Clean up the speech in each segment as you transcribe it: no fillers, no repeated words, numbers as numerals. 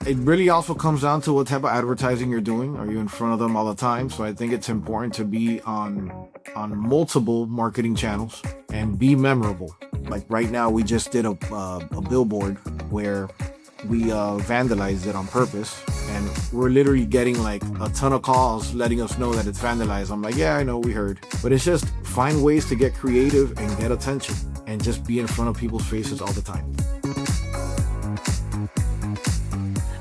It really also comes down to what type of advertising you're doing. Are you in front of them all the time? So I think it's important to be on multiple marketing channels and be memorable. Like right now, we just did a billboard where we vandalized it on purpose, and we're literally getting like a ton of calls letting us know that it's vandalized. I'm like, yeah, I know, we heard, but it's just find ways to get creative and get attention, and just be in front of people's faces all the time.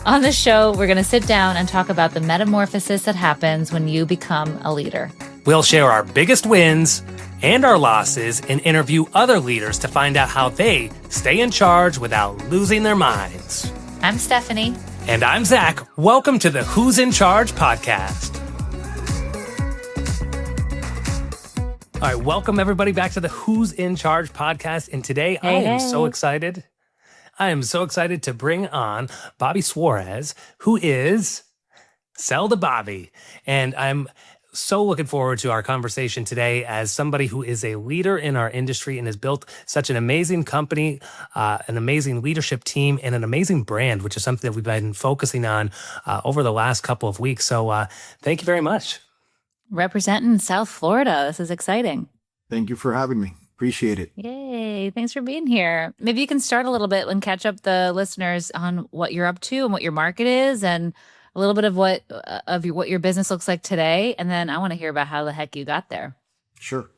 On the show, we're going to sit down and talk about the metamorphosis that happens when you become a leader. We'll share our biggest wins and our losses and interview other leaders to find out how they stay in charge without losing their minds. I'm Stephanie. And I'm Zach. Welcome to the Who's in Charge podcast. All right, welcome everybody back to the Who's in Charge podcast. And today I am so excited. I am so excited to bring on Bobby Suarez, who is Sell to Bobby. And I'm so looking forward to our conversation today as somebody who is a leader in our industry and has built such an amazing company, an amazing leadership team, and an amazing brand, which is something that we've been focusing on over the last couple of weeks. So thank you very much. Representing South Florida. This is exciting. Thank you for having me. Appreciate it. Yay. Thanks for being here. Maybe you can start a little bit and catch up the listeners on what you're up to and what your market is, and a little bit of what your business looks like today. And then I want to hear about how the heck you got there. Sure.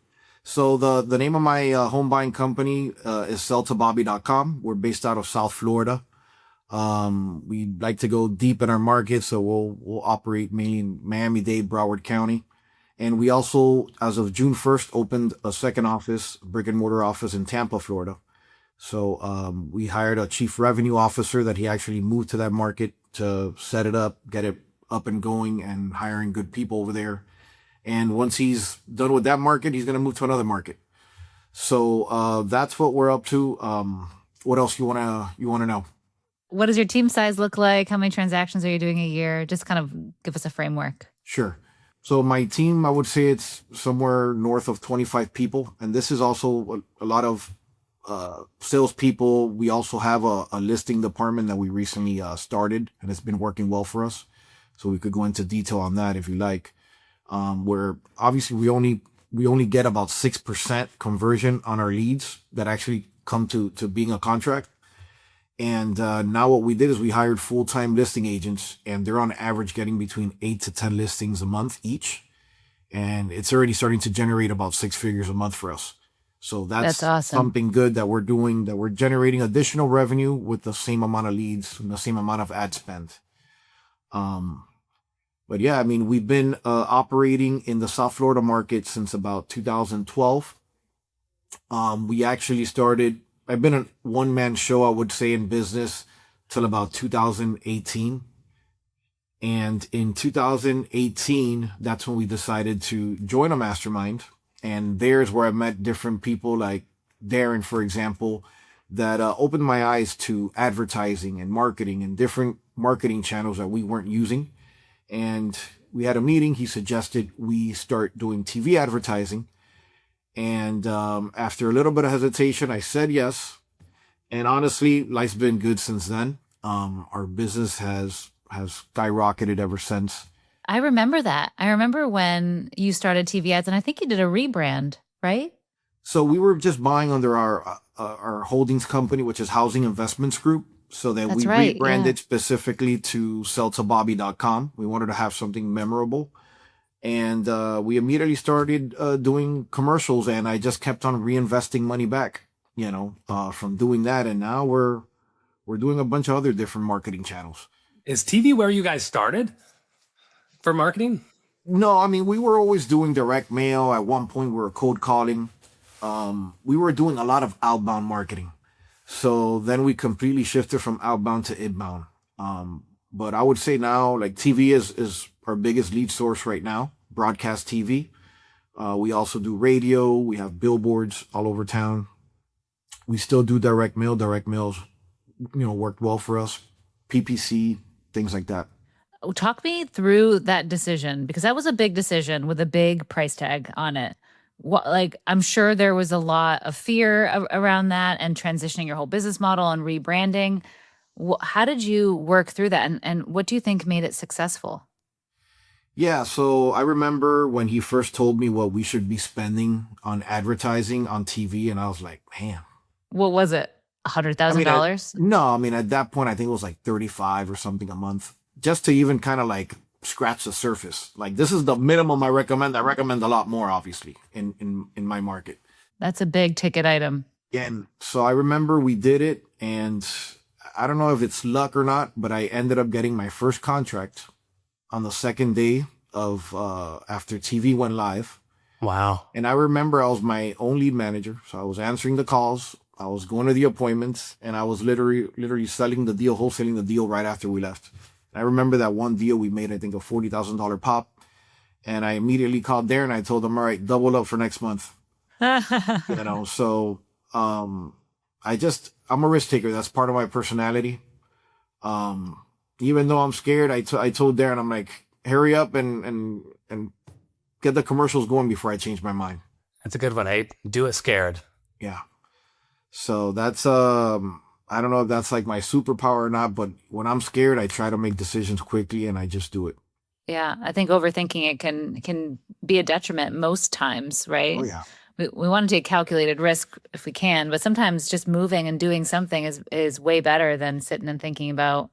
So the name of my home buying company is selltobobby.com. We're based out of South Florida. We like to go deep in our market, so we'll operate mainly in Miami-Dade, Broward County. And we also, as of June 1st, opened a second office, brick and mortar office in Tampa, Florida. So we hired a chief revenue officer that he actually moved to that market to set it up, get it up and going, and hiring good people over there. And once he's done with that market, he's going to move to another market. So that's what we're up to. What else you want to know? What does your team size look like? How many transactions are you doing a year? Just kind of give us a framework. Sure. So my team, I would say it's somewhere north of 25 people. And this is also a lot of salespeople. We also have a listing department that we recently started, and it's been working well for us. So we could go into detail on that if you like. Where obviously we only get about 6% conversion on our leads that actually come to being a contract. And now what we did is we hired full-time listing agents, and they're on average getting between 8 to 10 listings a month each. And it's already starting to generate about 6 figures a month for us. So that's awesome. Something good that we're doing, that we're generating additional revenue with the same amount of leads and the same amount of ad spend. But yeah, I mean, we've been operating in the South Florida market since about 2012. We actually started, I've been a one-man show, I would say, in business till about 2018. And in 2018, that's when we decided to join a mastermind. And there's where I met different people like Darren, for example, that opened my eyes to advertising and marketing and different marketing channels that we weren't using. And we had a meeting. He suggested we start doing TV advertising. And after a little bit of hesitation, I said yes. And honestly, life's been good since then. Our business has skyrocketed ever since. I remember that. I remember when you started TV ads, and I think you did a rebrand, right? So we were just buying under our holdings company, which is Housing Investments Group. So that we rebranded specifically to selltobobby.com. We wanted to have something memorable. And we immediately started doing commercials, and I just kept on reinvesting money back, from doing that. And now we're doing a bunch of other different marketing channels. Is TV where you guys started for marketing? No, I mean, we were always doing direct mail. At one point, we were cold calling. We were doing a lot of outbound marketing. So then we completely shifted from outbound to inbound. But I would say now, like, TV is our biggest lead source right now, broadcast TV. We also do radio. We have billboards all over town. We still do direct mail. Direct mail's, worked well for us. PPC, things like that. Talk me through that decision, because that was a big decision with a big price tag on it. I'm sure there was a lot of fear around that and transitioning your whole business model and rebranding. How did you work through that? And what do you think made it successful? Yeah, so I remember when he first told me what we should be spending on advertising on TV, and I was like, man. What was it? I mean, $100,000? no, I mean, at that point, I think it was like 35 or something a month, just to even kind of like scratch the surface. Like, this is the minimum I recommend. I recommend a lot more, obviously, in my market. That's a big ticket item. And so I remember we did it, and I don't know if it's luck or not, but I ended up getting my first contract on the second day of after TV went live. Wow. And I remember I was my own lead manager, so I was answering the calls, I was going to the appointments, and I was literally selling the deal, wholesaling the deal right after we left. I remember that one deal we made, I think, a $40,000 pop, and I immediately called Darren. I told him, all right, double up for next month. So I'm a risk taker. That's part of my personality. Even though I'm scared, I told Darren, I'm like, hurry up and get the commercials going before I change my mind. That's a good one, eh? Do it scared. Yeah. So that's, I don't know if that's like my superpower or not, but when I'm scared, I try to make decisions quickly and I just do it. Yeah, I think overthinking it can be a detriment most times, right? Oh, yeah. We want to take calculated risk if we can, but sometimes just moving and doing something is way better than sitting and thinking about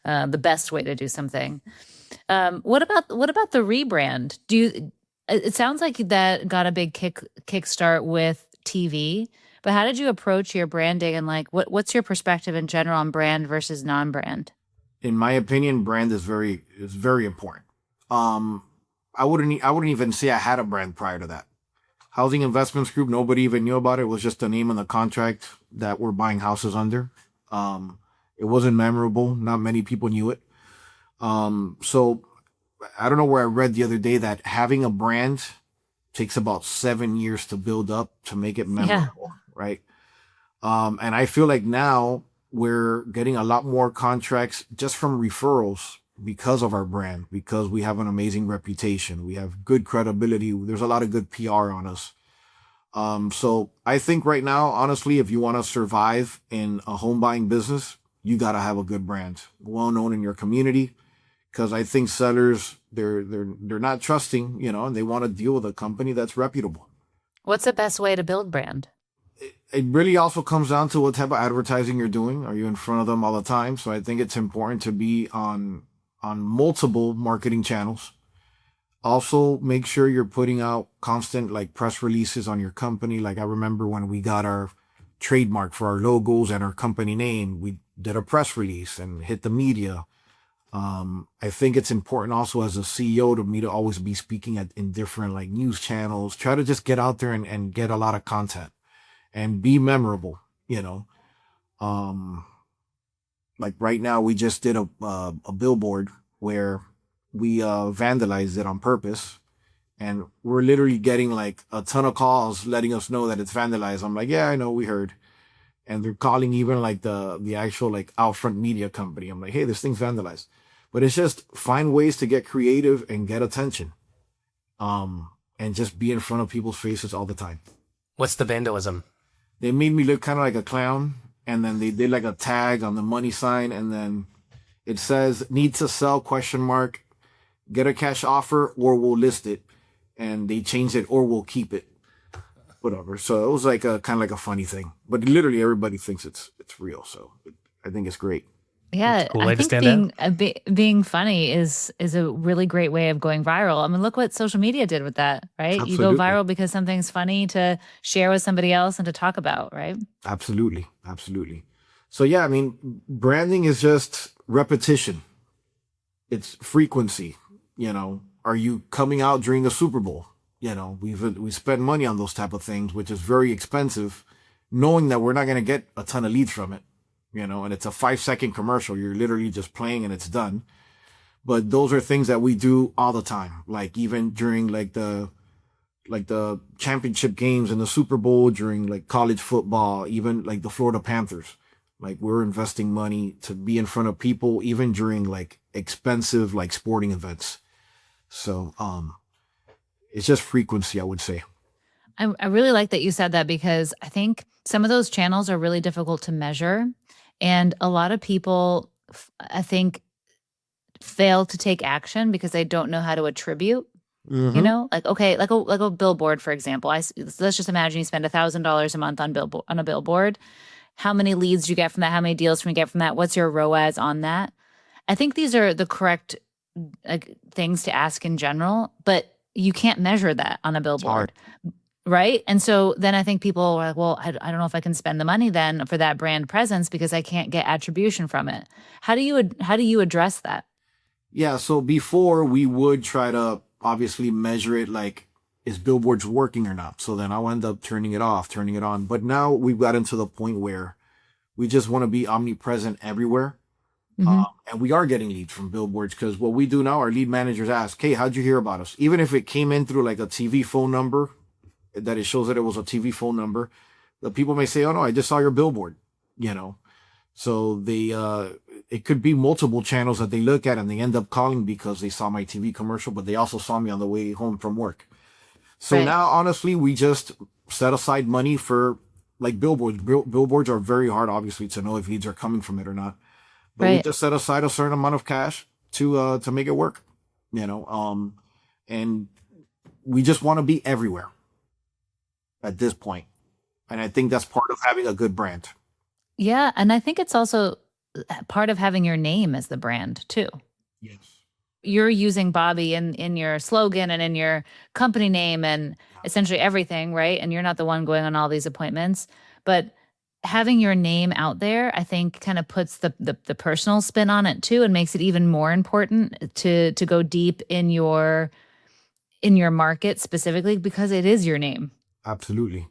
the best way to do something. What about the rebrand? It sounds like that got a big kickstart with TV, but how did you approach your branding and like what's your perspective in general on brand versus non-brand? In my opinion, brand is very important. I wouldn't even say I had a brand prior to that. Housing Investments Group, nobody even knew about it. It was just the name on the contract that we're buying houses under. It wasn't memorable. Not many people knew it. So I don't know where I read the other day that having a brand takes about 7 years to build up to make it memorable, right? And I feel like now we're getting a lot more contracts just from referrals because of our brand, because we have an amazing reputation. We have good credibility. There's a lot of good PR on us. So I think right now, honestly, if you want to survive in a home buying business, you got to have a good brand, well known in your community. Because I think sellers, they're not trusting, and they want to deal with a company that's reputable. What's the best way to build brand? It really also comes down to what type of advertising you're doing. Are you in front of them all the time? So I think it's important to be on multiple marketing channels. Also, make sure you're putting out constant like press releases on your company. Like I remember when we got our trademark for our logos and our company name, we did a press release and hit the media. I think it's important also as a CEO to me to always be speaking in different like news channels. Try to just get out there and get a lot of content and be memorable, Like right now, we just did a billboard where we vandalized it on purpose, and we're literally getting like a ton of calls letting us know that it's vandalized. I'm like, yeah, I know, we heard. And they're calling even like the actual like Outfront media company. I'm like, hey, this thing's vandalized. But it's just find ways to get creative and get attention. And just be in front of people's faces all the time. What's the vandalism? They made me look kind of like a clown. And then they did like a tag on the money sign. And then it says, need to sell, ? Get a cash offer or we'll list it. And they changed it or we'll keep it. Whatever. So it was like a kind of like a funny thing, but literally everybody thinks it's real. So I think it's great. Yeah, cool way I to think stand being funny is a really great way of going viral. I mean, look what social media did with that, right? Absolutely. You go viral because something's funny to share with somebody else and to talk about, right? Absolutely. So yeah, I mean, branding is just repetition. It's frequency. Are you coming out during the Super Bowl? We spend money on those type of things, which is very expensive, knowing that we're not going to get a ton of leads from it, and it's a 5-second commercial. You're literally just playing and it's done. But those are things that we do all the time. Like even during like the championship games and the Super Bowl, during like college football, even like the Florida Panthers, like we're investing money to be in front of people, even during like expensive, like sporting events. So, it's just frequency, I would say. I really like that you said that because I think some of those channels are really difficult to measure. And a lot of people, I think, fail to take action because they don't know how to attribute. You know, like, okay, like a billboard, for example. Let's just imagine you spend $1,000 a month on a billboard. How many leads do you get from that? How many deals can you get from that? What's your ROAS on that? I think these are the correct things to ask in general, but you can't measure that on a billboard, right? And so then I think people are like, well, I don't know if I can spend the money then for that brand presence because I can't get attribution from it. How do you address that? Yeah, so before we would try to obviously measure it, like, is billboards working or not? So then I'll end up turning it off, turning it on. But now we've gotten to the point where we just want to be omnipresent everywhere. And we are getting leads from billboards because what we do now, our lead managers ask, hey, how'd you hear about us? Even if it came in through like a TV phone number, that it shows that it was a TV phone number, the people may say, oh no, I just saw your billboard, you know? So they, it could be multiple channels that they look at and they end up calling because they saw my TV commercial, but they also saw me on the way home from work. So now, honestly, we just set aside money for like billboards. Billboards are very hard, obviously, to know if leads are coming from it or not. But we just set aside a certain amount of cash to make it work, you know. And we just want to be everywhere at this point. And I think that's part of having a good brand. Yeah, and I think it's also part of having your name as the brand too. Yes. You're using Bobby in your slogan and in your company name and essentially everything, right? And you're not the one going on all these appointments, but having your name out there, I think, kind of puts the personal spin on it too, and makes it even more important to go deep in your market specifically because it is your name. Absolutely.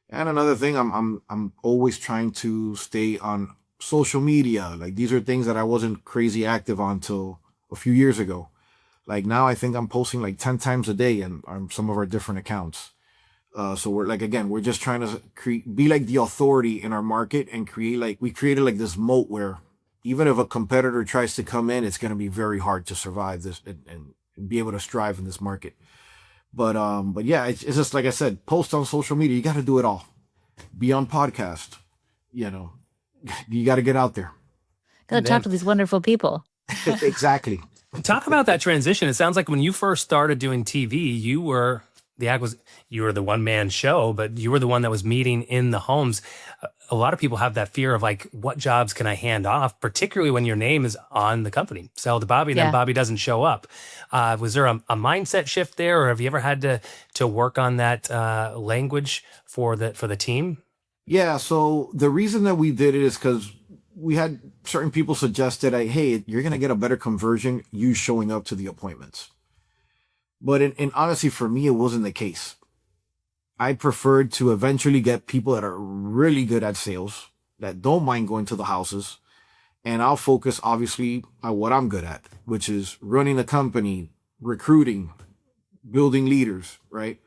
And another thing, I'm always trying to stay on social media. Like, these are things that I wasn't crazy active on till a few years ago. Like, now I think I'm posting like 10 times a day on some of our different accounts. So we're like, again, we're just trying to be like the authority in our market and we created like this moat where even if a competitor tries to come in, it's going to be very hard to survive this and be able to strive in this market. But yeah, it's just like I said, post on social media. You got to do it all. Be on podcast. You know, you got to get out there. Got to talk to these wonderful people. Exactly. Talk about that transition. It sounds like when you first started doing TV, you were the one-man show, but you were the one that was meeting in the homes. A lot of people have that fear of like, what jobs can I hand off, particularly when your name is on the company. Sell to Bobby, then Bobby doesn't show up. Was there a mindset shift there, or have you ever had to work on that language for the team? Yeah, so the reason that we did it is because we had certain people suggested, hey, you're going to get a better conversion you showing up to the appointments. But in honestly, for me, it wasn't the case. I preferred to eventually get people that are really good at sales, that don't mind going to the houses. And I'll focus, obviously, on what I'm good at, which is running a company, recruiting, building leaders, right?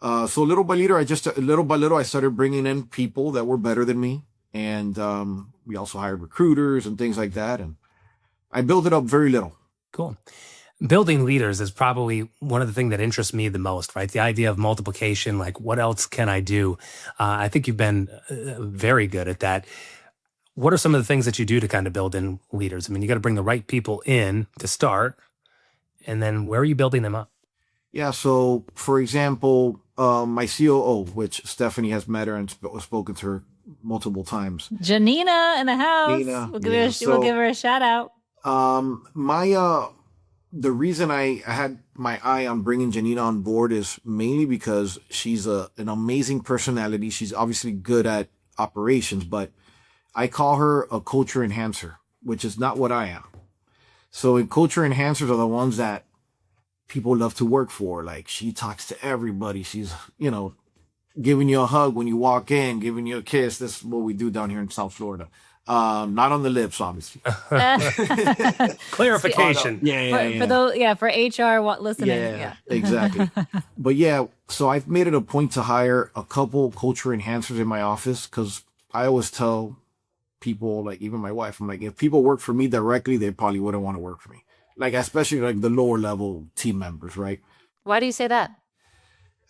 So little by little, I started bringing in people that were better than me. And we also hired recruiters and things like that. And I built it up very little. Cool. Building leaders is probably one of the things that interests me the most, right? The idea of multiplication, like what else can I do? I think you've been very good at that. What are some of the things that you do to kind of build in leaders? I mean, you got to bring the right people in to start, and then where are you building them up? Yeah. So for example, my COO, which Stephanie has met her and spoken to her multiple times. Janina in the house. We'll give her a shout out. The reason I had my eye on bringing Janina on board is mainly because she's an amazing personality. She's obviously good at operations, but I call her a culture enhancer, which is not what I am. So culture enhancers are the ones that people love to work for. Like, she talks to everybody. She's, giving you a hug when you walk in, giving you a kiss. This is what we do down here in South Florida. Not on the lips, obviously. Clarification. For HR listening. Yeah, exactly. But yeah, so I've made it a point to hire a couple culture enhancers in my office because I always tell people, like even my wife, I'm like, if people work for me directly, they probably wouldn't want to work for me. Like, especially like the lower level team members, right? Why do you say that?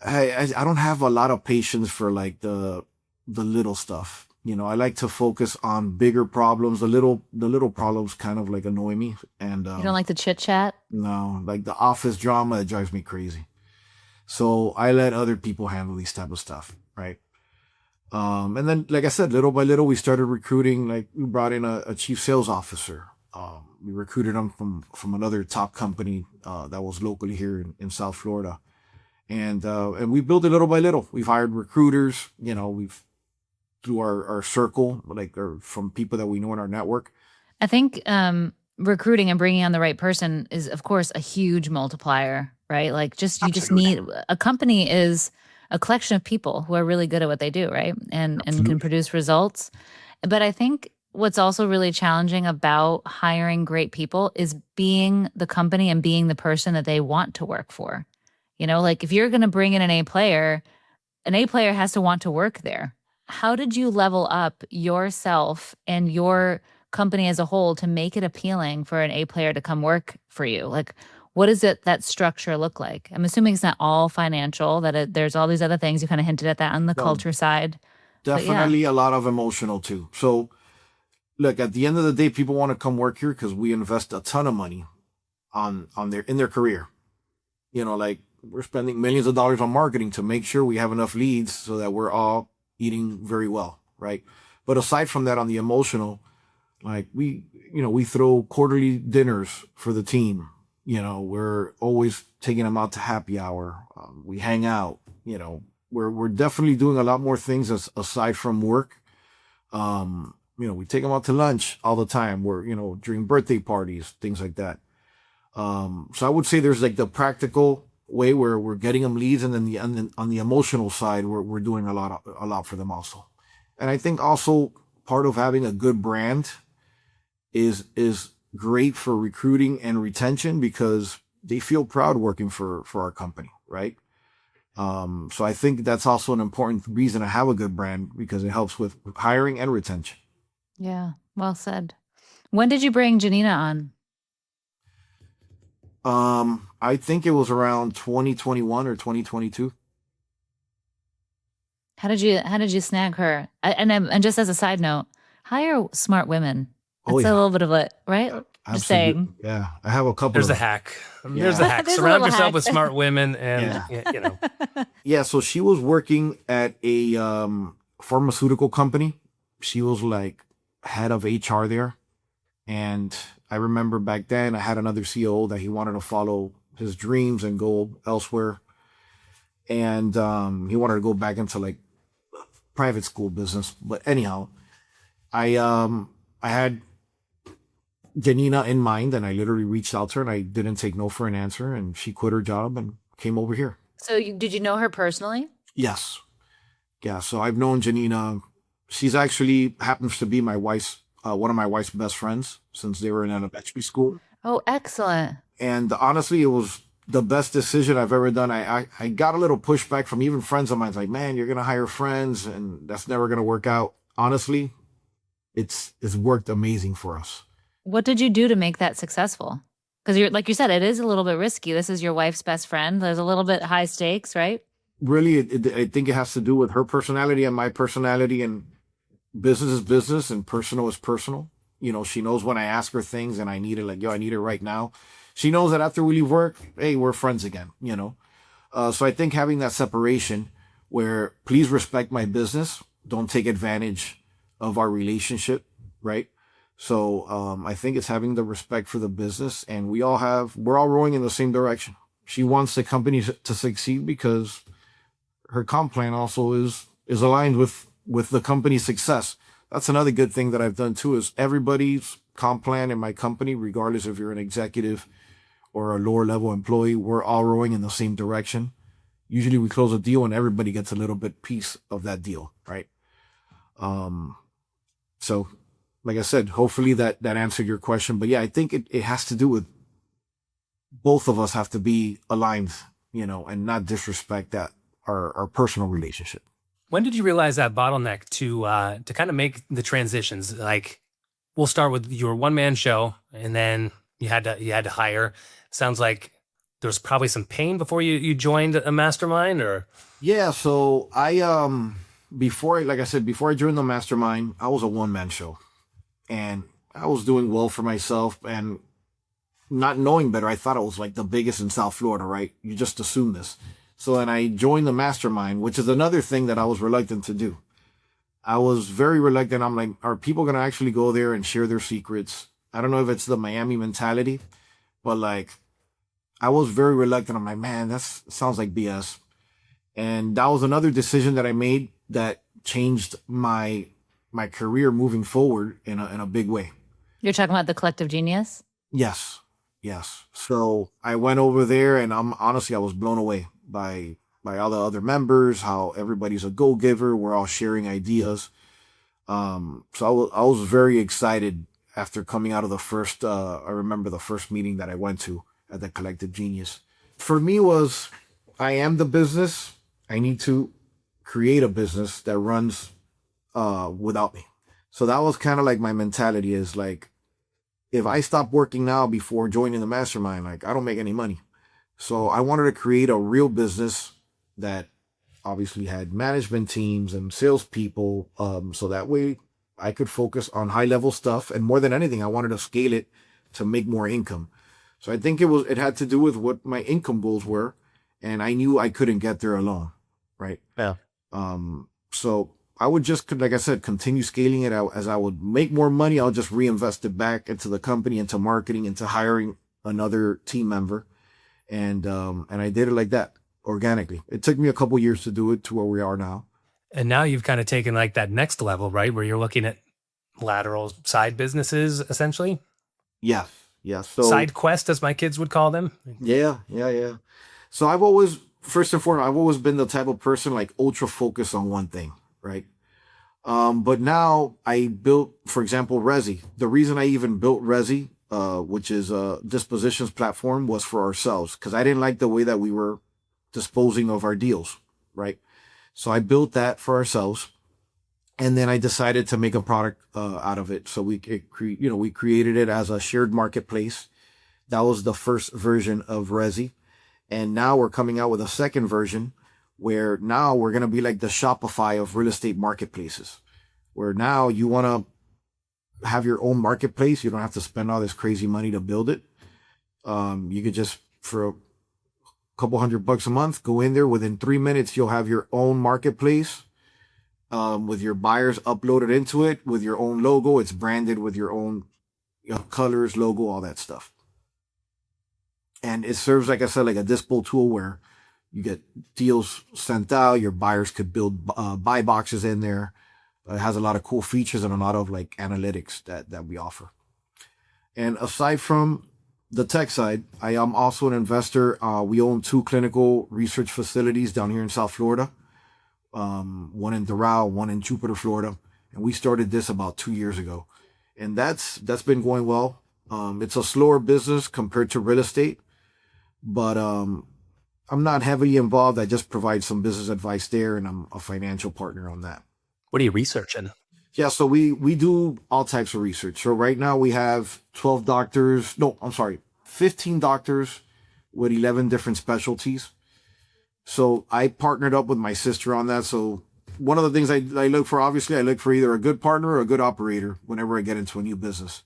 I don't have a lot of patience for like the little stuff. I like to focus on bigger problems. The little problems kind of like annoy me. And You don't like the chit chat? no, like the office drama, it drives me crazy. So I let other people handle these type of stuff, right? And then, like I said, little by little, we started recruiting. Like we brought in a chief sales officer. We recruited him from another top company that was locally here in South Florida, and we built it little by little. We've hired recruiters. We've through our circle, or from people that we know in our network. I think recruiting and bringing on the right person is, of course, a huge multiplier, right? Like you just need a company is a collection of people who are really good at what they do, right? And can produce results. But I think what's also really challenging about hiring great people is being the company and being the person that they want to work for. Like if you're going to bring in an A player has to want to work there. How did you level up yourself and your company as a whole to make it appealing for an A player to come work for you? Like, what does that structure look like? I'm assuming it's not all financial, there's all these other things. You kind of hinted at that on the culture side. Definitely a lot of emotional too. So look, at the end of the day, people want to come work here because we invest a ton of money in their career. Like we're spending millions of dollars on marketing to make sure we have enough leads so that we're all eating very well, right? But aside from that, on the emotional, like we throw quarterly dinners for the team. We're always taking them out to happy hour. We hang out. We're definitely doing a lot more things aside from work. We take them out to lunch all the time. We're during birthday parties, things like that. So I would say there's like the practical way where we're getting them leads, and then on the emotional side, we're doing a lot for them also. And I think also part of having a good brand is great for recruiting and retention because they feel proud working for our company, right? So I think that's also an important reason to have a good brand because it helps with hiring and retention. Yeah, well said. When did you bring Janina on? I think it was around 2021 or 2022. How did you snag her? And just as a side note, hire smart women. That's a little bit of it, right? Just saying. Yeah, I have a couple. There's the hack. There's the hack. Surround yourself with smart women, and Yeah. So she was working at a pharmaceutical company. She was like head of HR there, and I remember back then I had another COO that he wanted to follow his dreams and go elsewhere, and he wanted to go back into like private school business. But anyhow, I had Janina in mind, and I literally reached out to her, and I didn't take no for an answer, and she quit her job and came over here. So did you know her personally? Yes. Yeah. So I've known Janina. She's actually happens to be my wife's one of my wife's best friends since they were in elementary school. Oh, excellent. And honestly, it was the best decision I've ever done. I got a little pushback from even friends of mine. It's like, man, you're going to hire friends and that's never going to work out. Honestly, it's worked amazing for us. What did you do to make that successful? Because like you said, it is a little bit risky. This is your wife's best friend. There's a little bit high stakes, right? Really, I think it has to do with her personality and my personality, and business is business and personal is personal. She knows when I ask her things and I need it, like, yo, I need it right now. She knows that after we leave work, hey, we're friends again, So I think having that separation where please respect my business, don't take advantage of our relationship, right? So I think it's having the respect for the business, and we're all rowing in the same direction. She wants the company to succeed because her comp plan also is aligned with the company's success. That's another good thing that I've done too, is everybody's comp plan in my company, regardless if you're an executive or a lower level employee, we're all rowing in the same direction. Usually we close a deal and everybody gets a little bit piece of that deal, right? So like I said, hopefully that answered your question. But yeah, I think it has to do with both of us have to be aligned, and not disrespect that our personal relationship. When did you realize that bottleneck to kind of make the transitions? Like, we'll start with your one-man show, and then you had to hire. Sounds like there was probably some pain before you joined a mastermind, or? Yeah, so I like I said, before I joined the mastermind, I was a one-man show, and I was doing well for myself, and not knowing better, I thought it was like the biggest in South Florida, right? You just assume this. So then I joined the mastermind, which is another thing that I was reluctant to do. I was very reluctant. I'm like, are people going to actually go there and share their secrets? I don't know if it's the Miami mentality, but like, I was very reluctant. I'm like, man, that sounds like BS. And that was another decision that I made that changed my career moving forward in a big way. You're talking about the collective genius? Yes. Yes. So I went over there, and honestly, I was blown away by all the other members, how everybody's a go-giver. We're all sharing ideas. So I was very excited after coming out of the first, I remember the first meeting that I went to at the Collective Genius. For me was, I am the business. I need to create a business that runs without me. So that was kind of like my mentality is like, if I stop working now before joining the mastermind, like I don't make any money. So I wanted to create a real business that obviously had management teams and salespeople. So that way I could focus on high level stuff. And more than anything, I wanted to scale it to make more income. So I think it had to do with what my income goals were. And I knew I couldn't get there alone. Right. Yeah. So I would just, like I said, continue scaling it out. As I would make more money, I'll just reinvest it back into the company, into marketing, into hiring another team member. And I did it like that, organically. It took me a couple years to do it to where we are now. And now you've kind of taken like that next level, right? Where you're looking at lateral side businesses, essentially. Yes. Yes. So side quest, as my kids would call them. Yeah. So I've always, first and foremost, I've always been the type of person like ultra focused on one thing. Right. But now I built, for example, Resi. The reason I even built Resi, which is a dispositions platform, was for ourselves, because I didn't like the way that we were disposing of our deals. Right. So I built that for ourselves. And then I decided to make a product out of it. So we created it as a shared marketplace. That was the first version of Resi. And now we're coming out with a second version, where now we're going to be like the Shopify of real estate marketplaces, where now you want to have your own marketplace. You don't have to spend all this crazy money to build it. You could just, for a couple $100 a month, go in there. Within 3 minutes, you'll have your own marketplace with your buyers uploaded into it with your own logo. It's branded with your own colors, logo, all that stuff. And it serves, like I said, like a dispo tool where you get deals sent out. Your buyers could build buy boxes in there. It has a lot of cool features and a lot of like analytics that we offer. And aside from the tech side, I am also an investor. We own 2 clinical research facilities down here in South Florida. One in Doral, one in Jupiter, Florida. And we started this about 2 years ago. And that's been going well. It's a slower business compared to real estate, but I'm not heavily involved. I just provide some business advice there, and I'm a financial partner on that. What are you researching? Yeah, so we do all types of research. So right now we have 15 doctors with 11 different specialties. So I partnered up with my sister on that. So one of the things I look for, obviously, I look for either a good partner or a good operator whenever I get into a new business.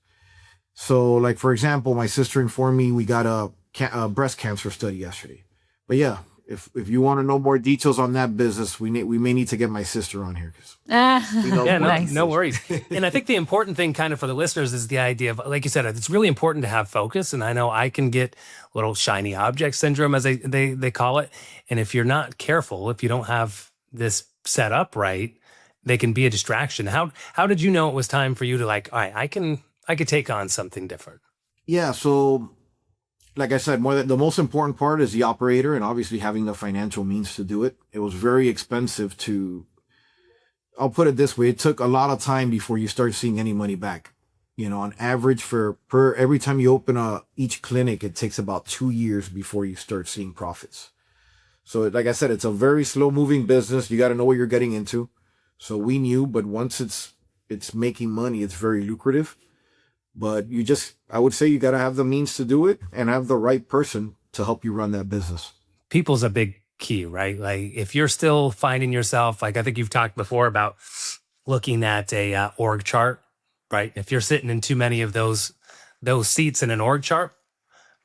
So like, for example, my sister informed me we got a breast cancer study yesterday. But yeah, if you want to know more details on that business, we may need to get my sister on here. No worries. And I think the important thing kind of for the listeners is the idea of, like you said, it's really important to have focus. And I know I can get little shiny object syndrome, as they call it. And if you're not careful, if you don't have this set up right, they can be a distraction. How did you know it was time for you to like, all right, I could take on something different? Yeah. So like I said, the most important part is the operator and obviously having the financial means to do it. It was very expensive I'll put it this way. It took a lot of time before you start seeing any money back. On average every time you open each clinic, it takes about 2 years before you start seeing profits. So like I said, it's a very slow moving business. You got to know what you're getting into. So we knew, but once it's making money, it's very lucrative. But I would say you got to have the means to do it and have the right person to help you run that business. People's a big key, right? Like if you're still finding yourself, like I think you've talked before about looking at a org chart, right? If you're sitting in too many of those seats in an org chart,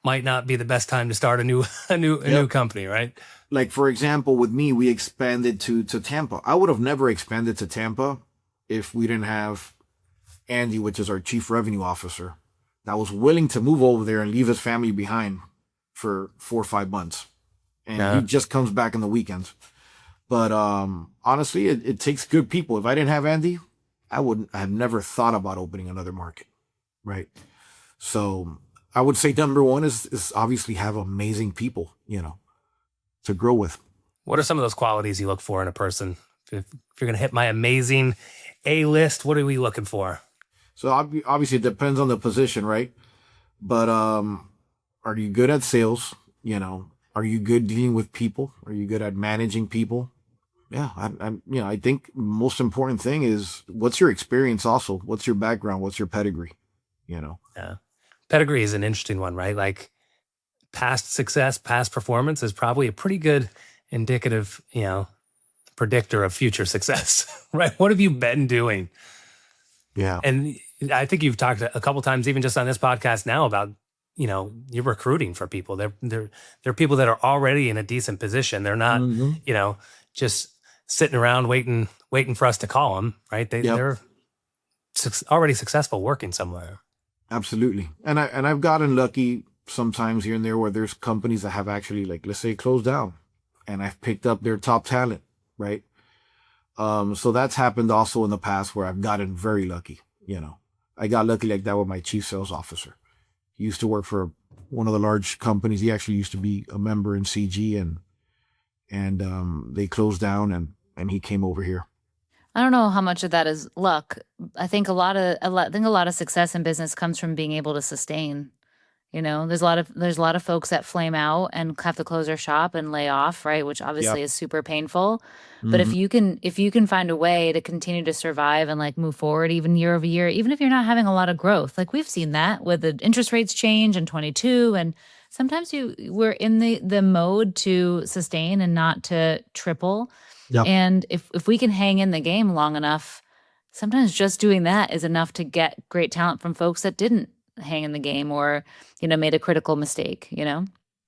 might not be the best time to start a new company, right? Like, for example, with me, we expanded to Tampa. I would have never expanded to Tampa if we didn't have Andy, which is our chief revenue officer, that was willing to move over there and leave his family behind for 4 or 5 months. And he just comes back on the weekends. But honestly, it takes good people. If I didn't have Andy, I have never thought about opening another market, right? So I would say number one is obviously have amazing people, to grow with. What are some of those qualities you look for in a person? If you're going to hit my amazing A list, what are we looking for? So obviously it depends on the position, right? But are you good at sales? Are you good dealing with people? Are you good at managing people? Yeah, I think most important thing is what's your experience also? What's your background? What's your pedigree? Yeah. Pedigree is an interesting one, right? Like past success, past performance is probably a pretty good indicative, predictor of future success, right? What have you been doing? Yeah. And I think you've talked a couple times, even just on this podcast now, about, you're recruiting for people. They're people that are already in a decent position. They're not, just sitting around waiting for us to call them, right? They're already successful working somewhere. Absolutely. And I've gotten lucky sometimes here and there where there's companies that have actually, like, let's say, closed down, and I've picked up their top talent, right? So that's happened also in the past where I've gotten very lucky. I got lucky like that with my chief sales officer. He used to work for one of the large companies. He actually used to be a member in CG, and they closed down, and he came over here. I don't know how much of that is luck. I think a lot of success in business comes from being able to sustain. There's a lot of folks that flame out and have to close their shop and lay off, right? Which obviously is super painful. But if you can find a way to continue to survive and like move forward even year over year, even if you're not having a lot of growth, like we've seen that with the interest rates change in 22, and sometimes we're in the mode to sustain and not to triple. Yep. And if we can hang in the game long enough, sometimes just doing that is enough to get great talent from folks that didn't hang in the game or, made a critical mistake,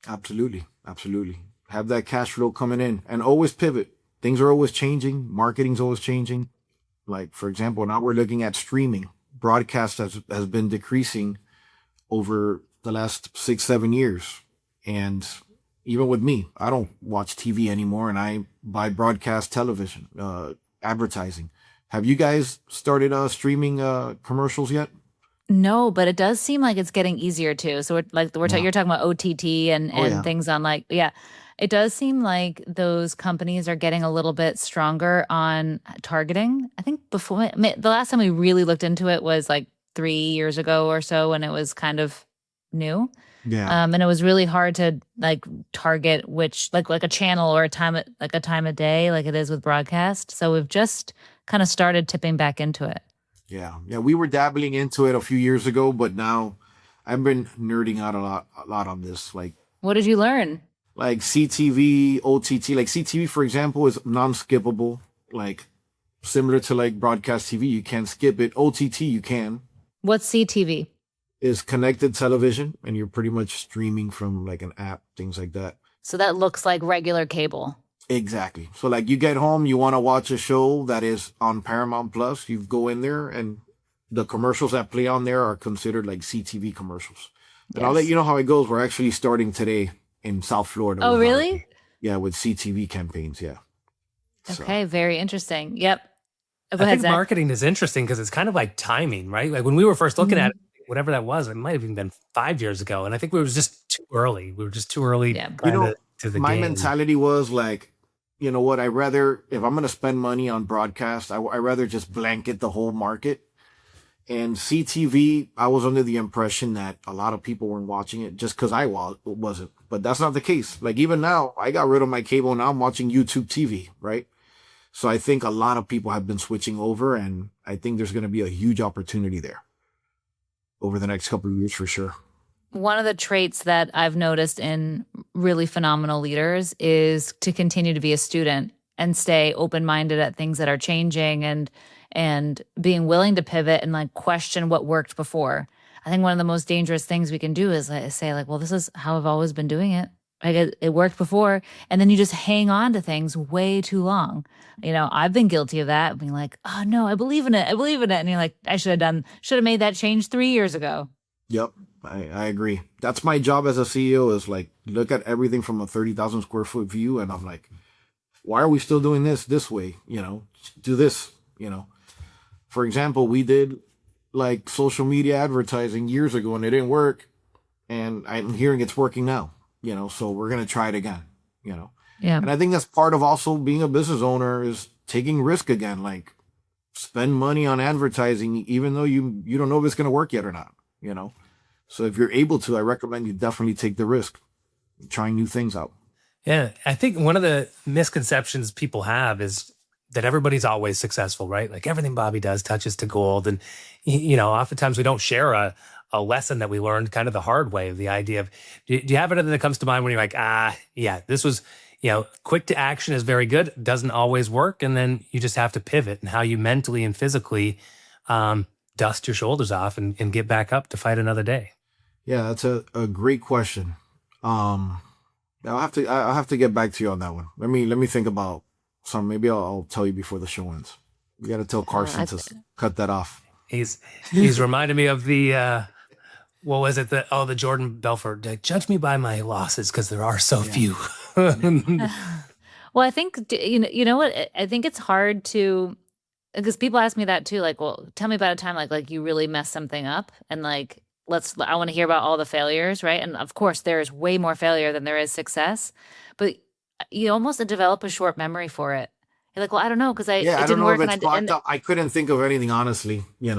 Absolutely. Have that cash flow coming in and always pivot. Things are always changing. Marketing's always changing. Like, for example, now we're looking at streaming. Broadcast has been decreasing over the last 6-7 years. And even with me, I don't watch TV anymore, and I buy broadcast television, advertising. Have you guys started streaming commercials yet? No, but it does seem like it's getting easier too. So you're talking about OTT and things on it does seem like those companies are getting a little bit stronger on targeting. I think before the last time we really looked into it was like 3 years ago or so, when it was kind of new. Yeah. And it was really hard to like target which like a channel or a time of day like it is with broadcast. So we've just kind of started tipping back into it. Yeah. We were dabbling into it a few years ago, but now I've been nerding out a lot on this. Like, what did you learn? Like CTV, OTT. Like CTV, for example, is non-skippable. Like similar to like broadcast TV, you can't skip it. OTT, you can. What's CTV? Is connected television, and you're pretty much streaming from like an app, things like that. So that looks like regular cable. Exactly. So like you get home, you want to watch a show that is on Paramount Plus, you go in there and the commercials that play on there are considered like CTV commercials. And I'll let you know how it goes. We're actually starting today in South Florida. Oh, really? With CTV campaigns. Yeah. Okay. Very interesting. Yep. I think marketing is interesting because it's kind of like timing, right? Like when we were first looking at it, whatever that was, it might have even been 5 years ago. And I think we were just too early. We were just too early to the my game. mentality was like, you know what, if I'm going to spend money on broadcast, I rather just blanket the whole market. And CTV, I was under the impression that a lot of people weren't watching it just because I wasn't. But that's not the case. Like even now, I got rid of my cable. Now I'm watching YouTube TV, right? So I think a lot of people have been switching over, and I think there's going to be a huge opportunity there over the next couple of years for sure. One of the traits that I've noticed in really phenomenal leaders is to continue to be a student and stay open-minded at things that are changing and being willing to pivot and like question what worked before. I think one of the most dangerous things we can do is like, say like, well, this is how I've always been doing it. Like it worked before. And then you just hang on to things way too long. I've been guilty of that, being like, oh no, I believe in it. I believe in it. And you're like, I should have made that change 3 years ago. Yep. I agree. That's my job as a CEO, is like, look at everything from a 30,000 square foot view. And I'm like, why are we still doing this way? Do this, for example, we did like social media advertising years ago and it didn't work. And I'm hearing it's working now, so we're going to try it again, Yeah. And I think that's part of also being a business owner, is taking risk again, like spend money on advertising, even though you don't know if it's going to work yet or not, So if you're able to, I recommend you definitely take the risk, trying new things out. Yeah. I think one of the misconceptions people have is that everybody's always successful, right? Like everything Bobby does touches to gold. And, oftentimes we don't share a lesson that we learned kind of the hard way, of the idea of, do you have anything that comes to mind when you're like, yeah, this was, quick to action is very good, doesn't always work. And then you just have to pivot, and how you mentally and physically dust your shoulders off and get back up to fight another day. Yeah, that's a great question. I'll have to get back to you on that one. Let me think about some. Maybe I'll tell you before the show ends. You got to tell Carson to cut that off. He's reminded me of the what was it? The Jordan Belfort. Judge me by my losses, because there are so few. Well, I think you know what? I think it's hard to, because people ask me that too. Like, well, tell me about a time like you really messed something up, and like I want to hear about all the failures, right? And of course, there is way more failure than there is success, but you almost develop a short memory for it. You're like, well, I don't know, because it I didn't don't know work. if it's blocked up. I couldn't think of anything, honestly. Yeah,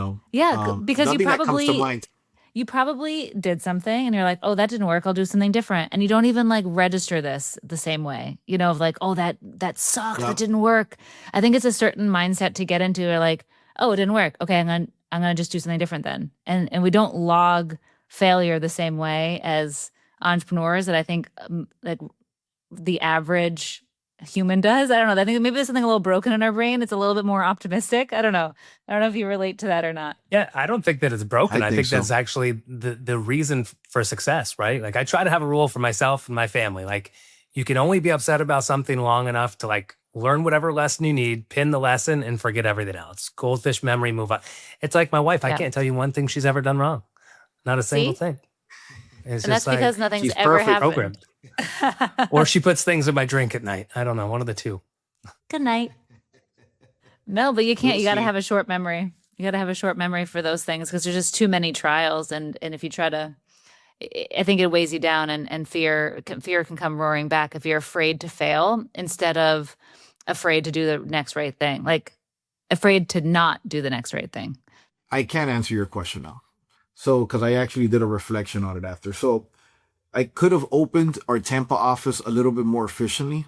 because nothing that comes to mind. You probably did something and you're like, oh, that didn't work, I'll do something different. And you don't even like register this the same way, of like, oh, that sucked, that didn't work. I think it's a certain mindset to get into, or like, oh, it didn't work. Okay, I'm gonna just do something different then. And we don't log failure the same way as entrepreneurs that I think like the average human does. I don't know. I think maybe there's something a little broken in our brain. It's a little bit more optimistic. I don't know if you relate to that or not. Yeah, I don't think that it's broken. I think so. That's actually the reason for success, right? Like I try to have a rule for myself and my family. Like you can only be upset about something long enough to like learn whatever lesson you need, pin the lesson, and forget everything else. Goldfish memory, move on. It's like my wife. I can't tell you one thing she's ever done wrong. Not a single thing. It's and just that's because like, nothing's ever happened. Programmed. Or she puts things in my drink at night. I don't know. One of the two. Good night. No, but you can't. You got to have a short memory. You got to have a short memory for those things, because there's just too many trials. And if you try to, I think it weighs you down, and fear can come roaring back if you're afraid to fail instead of afraid to do the next right thing. Like afraid to not do the next right thing. I can't answer your question now. So, because I actually did a reflection on it after. So I could have opened our Tampa office a little bit more efficiently.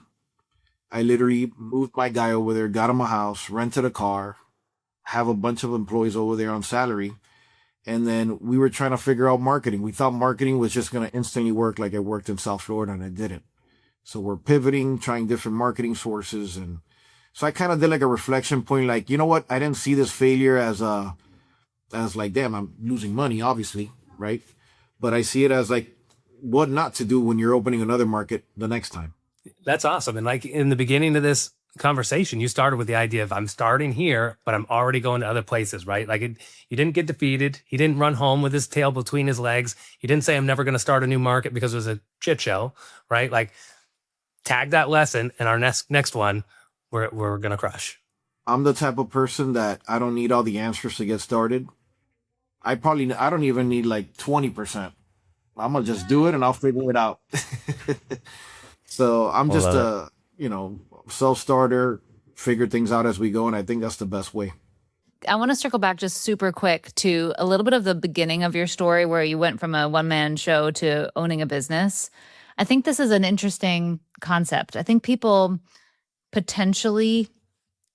I literally moved my guy over there, got him a house, rented a car, have a bunch of employees over there on salary. And then we were trying to figure out marketing. We thought marketing was just going to instantly work like it worked in South Florida, and it didn't. So we're pivoting, trying different marketing sources. And so I kind of did like a reflection point, like, you know what? I didn't see this failure as like, damn, I'm losing money, obviously, right? But I see it as like what not to do when you're opening another market the next time. That's awesome. And like in the beginning of this conversation, you started with the idea of I'm starting here, but I'm already going to other places, right? Like you didn't get defeated. He didn't run home with his tail between his legs. You didn't say I'm never going to start a new market because it was a shit show, right? Like tag that lesson, and our next one, we're going to crush. I'm the type of person that I don't need all the answers to get started. I don't even need like 20%. I'm going to just do it and I'll figure it out. So I'm just a, self-starter, figure things out as we go. And I think that's the best way. I want to circle back just super quick to a little bit of the beginning of your story, where you went from a one-man show to owning a business. I think this is an interesting concept. I think people potentially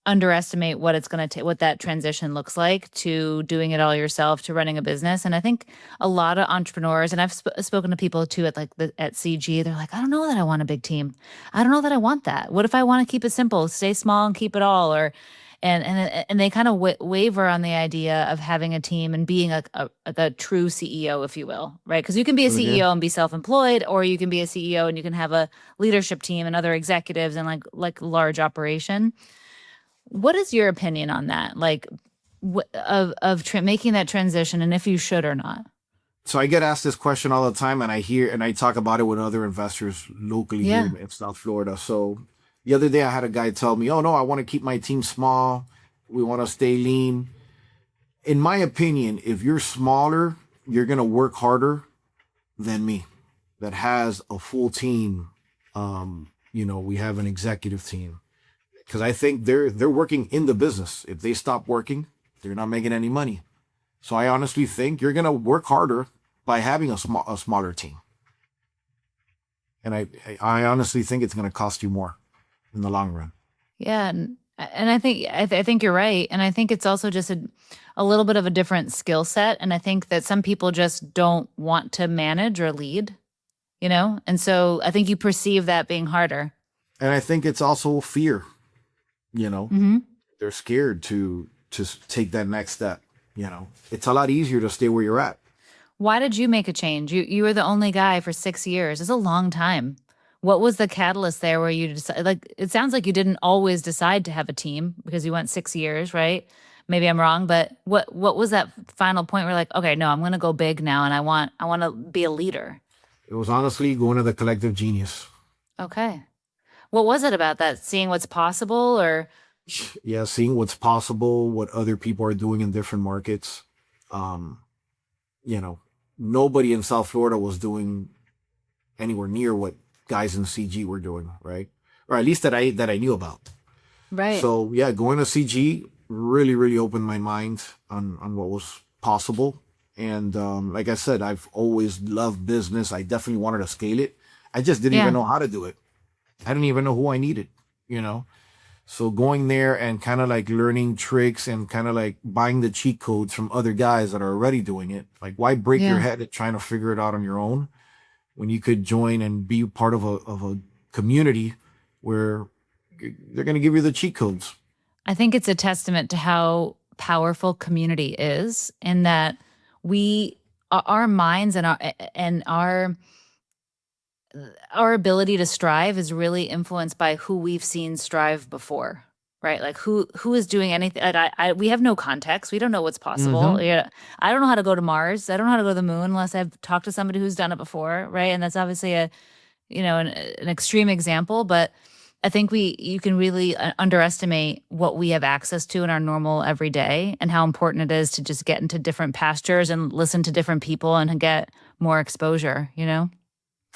underestimate what it's going to take, what that transition looks like to doing it all yourself, to running a business. And I think a lot of entrepreneurs, and I've spoken to people too at at CG, they're like, I don't know that I want a big team. I don't know that I want that. What if I want to keep it simple, stay small and keep it all? Or and they kind of waver on the idea of having a team and being the true CEO, if you will, right? Because you can be a CEO and be self-employed, or you can be a CEO and you can have a leadership team and other executives and like large operation. What is your opinion on that? Like making that transition, and if you should or not? So I get asked this question all the time, and I talk about it with other investors locally here in South Florida. So the other day I had a guy tell me, oh no, I want to keep my team small. We want to stay lean. In my opinion, if you're smaller, you're going to work harder than me that has a full team. We have an executive team. Because I think they're working in the business. If they stop working, they're not making any money. So I honestly think you're going to work harder by having a smaller team. And I honestly think it's going to cost you more in the long run. Yeah, and I think you're right. And I think it's also just a little bit of a different skill set. And I think that some people just don't want to manage or lead, And so I think you perceive that being harder. And I think it's also fear. They're scared to take that next step. It's a lot easier to stay where you're at. Why did you make a change? You were the only guy for 6 years. It's a long time. What was the catalyst there where you decided, it sounds like you didn't always decide to have a team because you went 6 years, right? Maybe I'm wrong, but what was that final point where like, okay, no, I'm going to go big now and I want to be a leader? It was honestly going to the collective genius. Okay. What was it about that? Seeing what's possible, or? Yeah, seeing what's possible, what other people are doing in different markets. Nobody in South Florida was doing anywhere near what guys in CG were doing, right? Or at least that I knew about. Right. So yeah, going to CG really, really opened my mind on what was possible. And like I said, I've always loved business. I definitely wanted to scale it. I just didn't even know how to do it. I didn't even know who I needed, So going there and kind of like learning tricks and kind of like buying the cheat codes from other guys that are already doing it. Like, why break your head at trying to figure it out on your own when you could join and be part of a community where they're going to give you the cheat codes? I think it's a testament to how powerful community is, in that our minds and our ability to strive is really influenced by who we've seen strive before, right? Like who is doing anything. We have no context. We don't know what's possible. Mm-hmm. Yeah, I don't know how to go to Mars. I don't know how to go to the moon unless I've talked to somebody who's done it before, right? And that's obviously an extreme example, but I think you can really underestimate what we have access to in our normal everyday, and how important it is to just get into different pastures and listen to different people and get more exposure,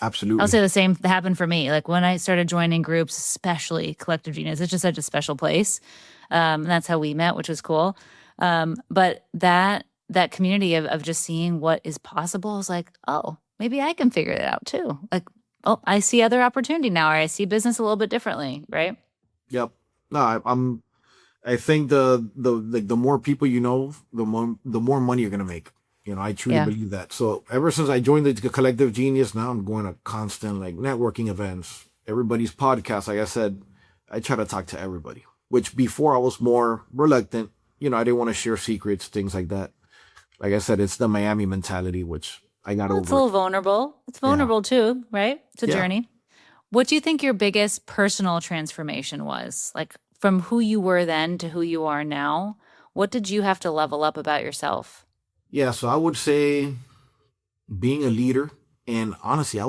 Absolutely. I'll say the same happened for me. Like when I started joining groups, especially Collective Genius, it's just such a special place. And that's how we met, which was cool. But that community of just seeing what is possible, I was like, oh, maybe I can figure it out too. Like, oh, I see other opportunity now, or I see business a little bit differently, right? Yep. No, I think the more people you know, the more money you're gonna make. I truly believe that. So ever since I joined the Collective Genius, now I'm going to constant like networking events, everybody's podcast. Like I said, I try to talk to everybody, which before I was more reluctant. I didn't want to share secrets, things like that. Like I said, it's the Miami mentality, which I got over. It's a little vulnerable. It's vulnerable too, right? It's a journey. What do you think your biggest personal transformation was? Like from who you were then to who you are now, what did you have to level up about yourself? Yeah, so I would say being a leader. And honestly, I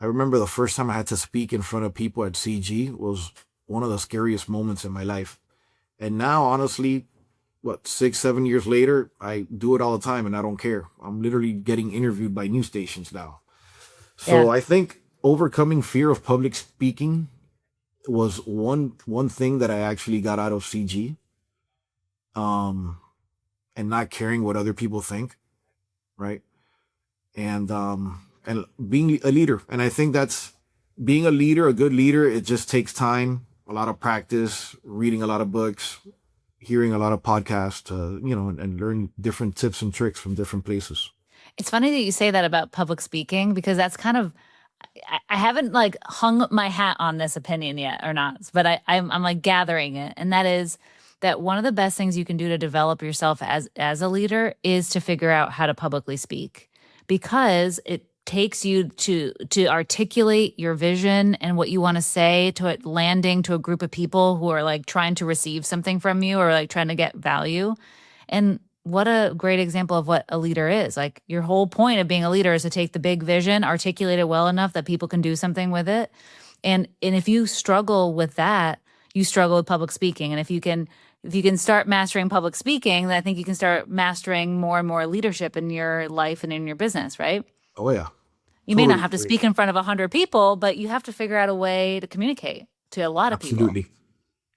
remember the first time I had to speak in front of people at CG was one of the scariest moments in my life. And now, honestly, 6, 7 years later, I do it all the time and I don't care. I'm literally getting interviewed by news stations now. So I think overcoming fear of public speaking was one thing that I actually got out of CG. And not caring what other people think, right? And being a leader. And I think that's being a leader, a good leader. It just takes time. a lot of practice, reading a lot of books, hearing a lot of podcasts, and learn different tips and tricks from different places. It's funny that you say that about public speaking, because that's kind of, I haven't like hung my hat on this opinion yet or not, but I'm like gathering it. And that is that one of the best things you can do to develop yourself as a leader is to figure out how to publicly speak, because it takes you to articulate your vision and what you want to say to it landing to a group of people who are like trying to receive something from you or like trying to get value. And what a great example of what a leader is. Like, your whole point of being a leader is to take the big vision, articulate it well enough that people can do something with it. And if you struggle with that, you struggle with public speaking. And if you can start mastering public speaking, then I think you can start mastering more and more leadership in your life and in your business, right? Oh, yeah. You may not have to speak in front of 100 people, but you have to figure out a way to communicate to a lot of people.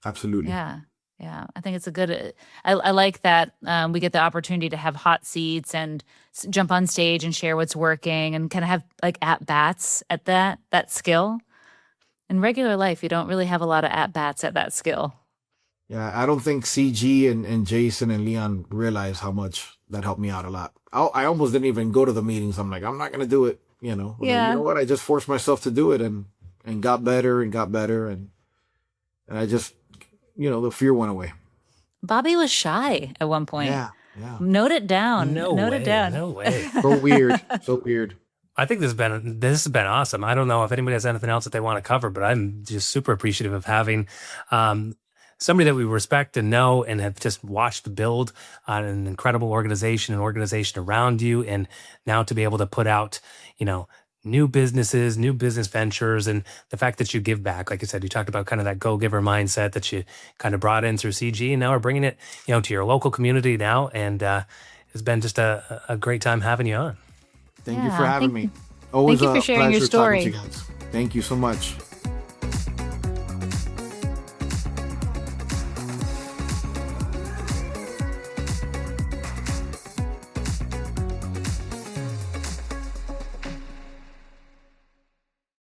Absolutely. Yeah. Yeah. I think it's a good, I like that we get the opportunity to have hot seats and jump on stage and share what's working and kind of have like at-bats at that skill. In regular life, you don't really have a lot of at-bats at that skill. Yeah, I don't think CG and Jason and Leon realize how much that helped me out a lot. I almost didn't even go to the meetings. I'm like, I'm not going to do it. You know what? I just forced myself to do it and got better and got better. And I just, the fear went away. Bobby was shy at one point. Yeah. Note it down. Note it down. No way. So weird. So weird. I think this has been awesome. I don't know if anybody has anything else that they want to cover, but I'm just super appreciative of having somebody that we respect and know and have just watched build an incredible organization around you, and now to be able to put out, new businesses, new business ventures, and the fact that you give back. Like I said, you talked about kind of that go-giver mindset that you kind of brought in through CG, and now are bringing it, to your local community now, and it's been just a great time having you on. Thank you for having me. Always thank you for sharing your story. Thank you so much.